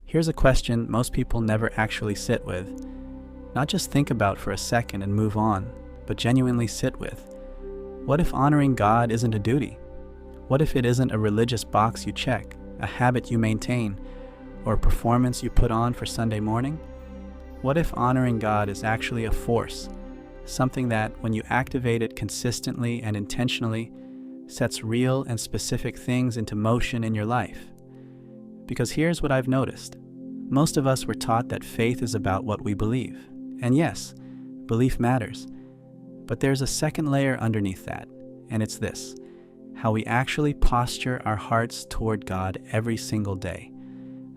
Here's a question most people never actually sit with. Not just think about for a second and move on, but genuinely sit with. What if honoring God isn't a duty? What if it isn't a religious box you check, a habit you maintain, or a performance you put on for Sunday morning? What if honoring God is actually a force, something that, when you activate it consistently and intentionally, sets real and specific things into motion in your life? Because here's what I've noticed. Most of us were taught that faith is about what we believe. And yes, belief matters. But there's a second layer underneath that, and it's this: how we actually posture our hearts toward God every single day.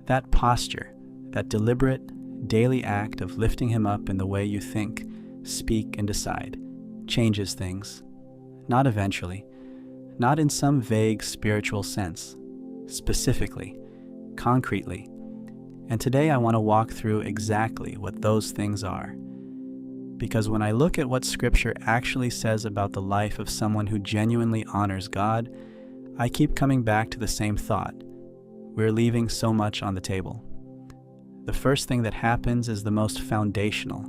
That posture, that deliberate, daily act of lifting Him up in the way you think, speak, and decide, changes things. Not eventually, not in some vague spiritual sense, specifically, concretely. And today I want to walk through exactly what those things are. Because when I look at what Scripture actually says about the life of someone who genuinely honors God, I keep coming back to the same thought. We're leaving so much on the table. The first thing that happens is the most foundational.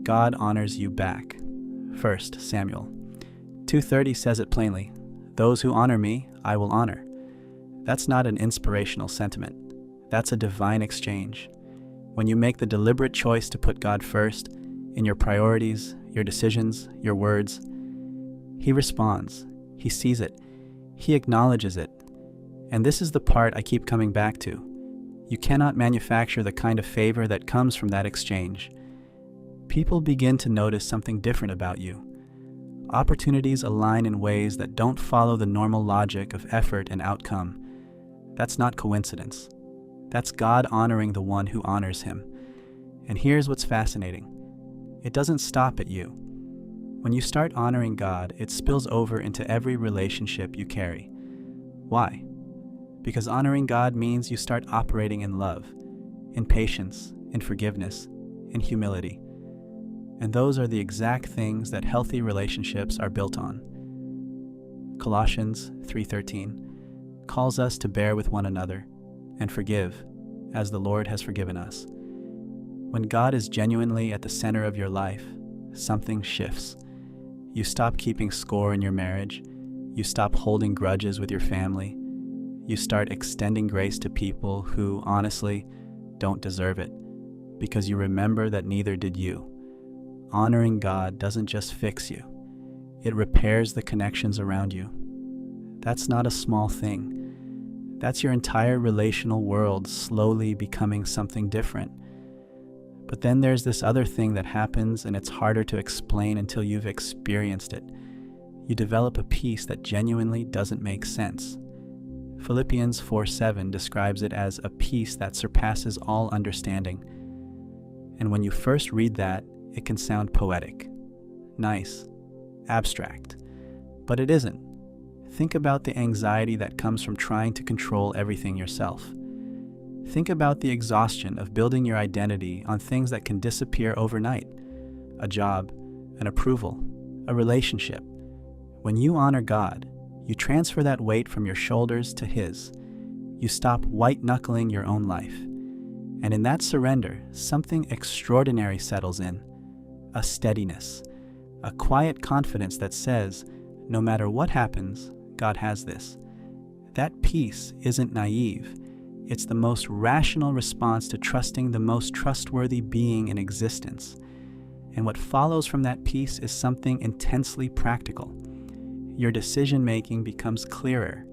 God honors you back. 1 Samuel 2:30 says it plainly, "Those who honor me, I will honor." That's not an inspirational sentiment. That's a divine exchange. When you make the deliberate choice to put God first, in your priorities, your decisions, your words, He responds. He sees it. He acknowledges it. And this is the part I keep coming back to. You cannot manufacture the kind of favor that comes from that exchange. People begin to notice something different about you. Opportunities align in ways that don't follow the normal logic of effort and outcome. That's not coincidence. That's God honoring the one who honors Him. And here's what's fascinating. It doesn't stop at you. When you start honoring God, it spills over into every relationship you carry. Why? Because honoring God means you start operating in love, in patience, in forgiveness, in humility. And those are the exact things that healthy relationships are built on. Colossians 3:13 calls us to bear with one another and forgive, as the Lord has forgiven us. When God is genuinely at the center of your life, something shifts. You stop keeping score in your marriage. You stop holding grudges with your family. You start extending grace to people who, honestly, don't deserve it, because you remember that neither did you. Honoring God doesn't just fix you. It repairs the connections around you. That's not a small thing. That's your entire relational world slowly becoming something different. But then there's this other thing that happens, and it's harder to explain until you've experienced it. You develop a peace that genuinely doesn't make sense. Philippians 4:7 describes it as a peace that surpasses all understanding. And when you first read that, it can sound poetic, nice, abstract, but it isn't. Think about the anxiety that comes from trying to control everything yourself. Think about the exhaustion of building your identity on things that can disappear overnight. A job, an approval, a relationship. When you honor God, you transfer that weight from your shoulders to His. You stop white-knuckling your own life. And in that surrender, something extraordinary settles in. A steadiness, a quiet confidence that says, no matter what happens, God has this. That peace isn't naive. It's the most rational response to trusting the most trustworthy being in existence. And what follows from that peace is something intensely practical. Your decision-making becomes clearer.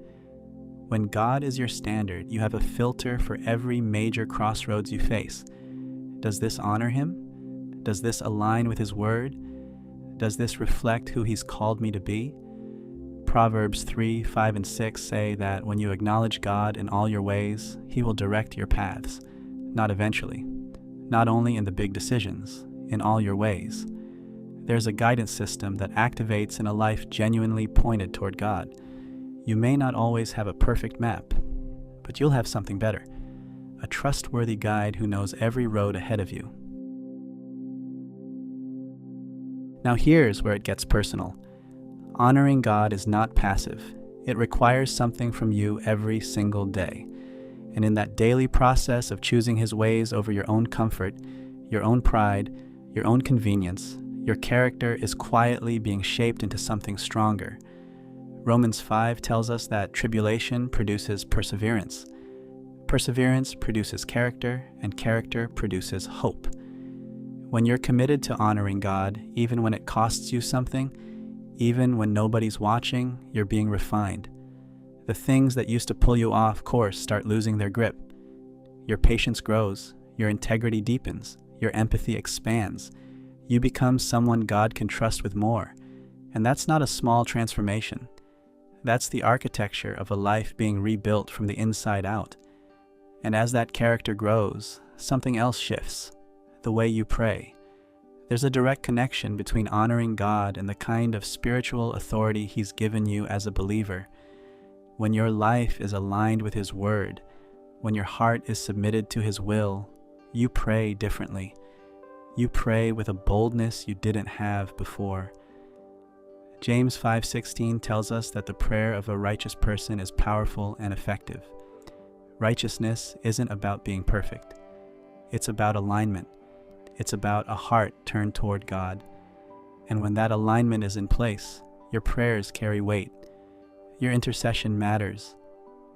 When God is your standard, you have a filter for every major crossroads you face. Does this honor Him? Does this align with His word? Does this reflect who He's called me to be? Proverbs 3:5 and 6 say that when you acknowledge God in all your ways, He will direct your paths, not eventually, not only in the big decisions, in all your ways. There's a guidance system that activates in a life genuinely pointed toward God. You may not always have a perfect map, but you'll have something better, a trustworthy guide who knows every road ahead of you. Now here's where it gets personal. Honoring God is not passive. It requires something from you every single day. And in that daily process of choosing His ways over your own comfort, your own pride, your own convenience, your character is quietly being shaped into something stronger. Romans 5 tells us that tribulation produces perseverance. Perseverance produces character, and character produces hope. When you're committed to honoring God, even when it costs you something, even when nobody's watching, you're being refined. The things that used to pull you off course start losing their grip. Your patience grows, your integrity deepens, your empathy expands. You become someone God can trust with more. And that's not a small transformation. That's the architecture of a life being rebuilt from the inside out. And as that character grows, something else shifts. The way you pray. There's a direct connection between honoring God and the kind of spiritual authority He's given you as a believer. When your life is aligned with His Word, when your heart is submitted to His will, you pray differently. You pray with a boldness you didn't have before. James 5:16 tells us that the prayer of a righteous person is powerful and effective. Righteousness isn't about being perfect. It's about alignment. It's about a heart turned toward God. And when that alignment is in place, your prayers carry weight. Your intercession matters.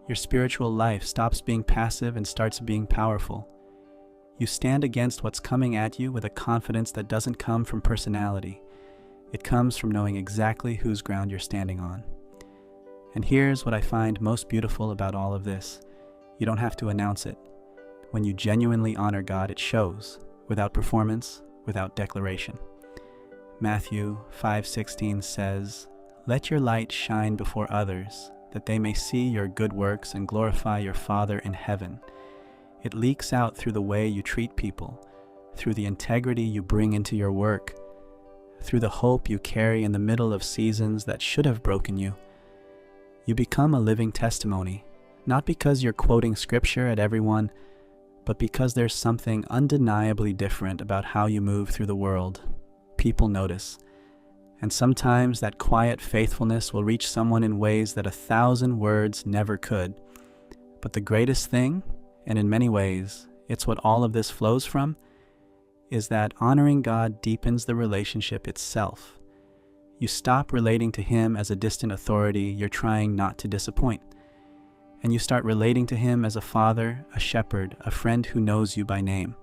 Your spiritual life stops being passive and starts being powerful. You stand against what's coming at you with a confidence that doesn't come from personality. It comes from knowing exactly whose ground you're standing on. And here's what I find most beautiful about all of this. You don't have to announce it. When you genuinely honor God, it shows, without performance, without declaration. Matthew 5:16 says, "Let your light shine before others, that they may see your good works and glorify your Father in heaven." It leaks out through the way you treat people, through the integrity you bring into your work, through the hope you carry in the middle of seasons that should have broken you. You become a living testimony, not because you're quoting scripture at everyone, but because there's something undeniably different about how you move through the world. People notice. And sometimes that quiet faithfulness will reach someone in ways that 1,000 words never could. But the greatest thing, and in many ways, it's what all of this flows from, is that honoring God deepens the relationship itself. You stop relating to Him as a distant authority you're trying not to disappoint. And you start relating to Him as a father, a shepherd, a friend who knows you by name.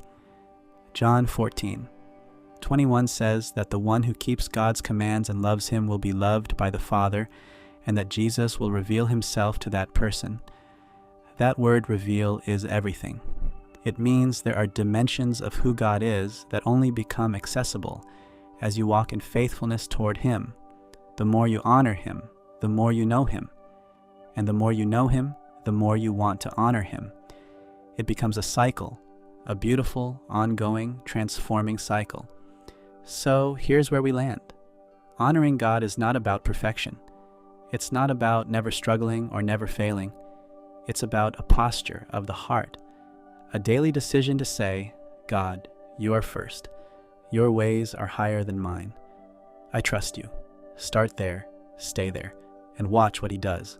John 14:21 says that the one who keeps God's commands and loves Him will be loved by the Father, and that Jesus will reveal Himself to that person. That word reveal is everything. It means there are dimensions of who God is that only become accessible as you walk in faithfulness toward Him. The more you honor Him, the more you know Him. And the more you know Him, the more you want to honor Him. It becomes a cycle, a beautiful, ongoing, transforming cycle. So here's where we land. Honoring God is not about perfection. It's not about never struggling or never failing. It's about a posture of the heart, a daily decision to say, God, you are first. Your ways are higher than mine. I trust you. Start there, stay there, and watch what He does.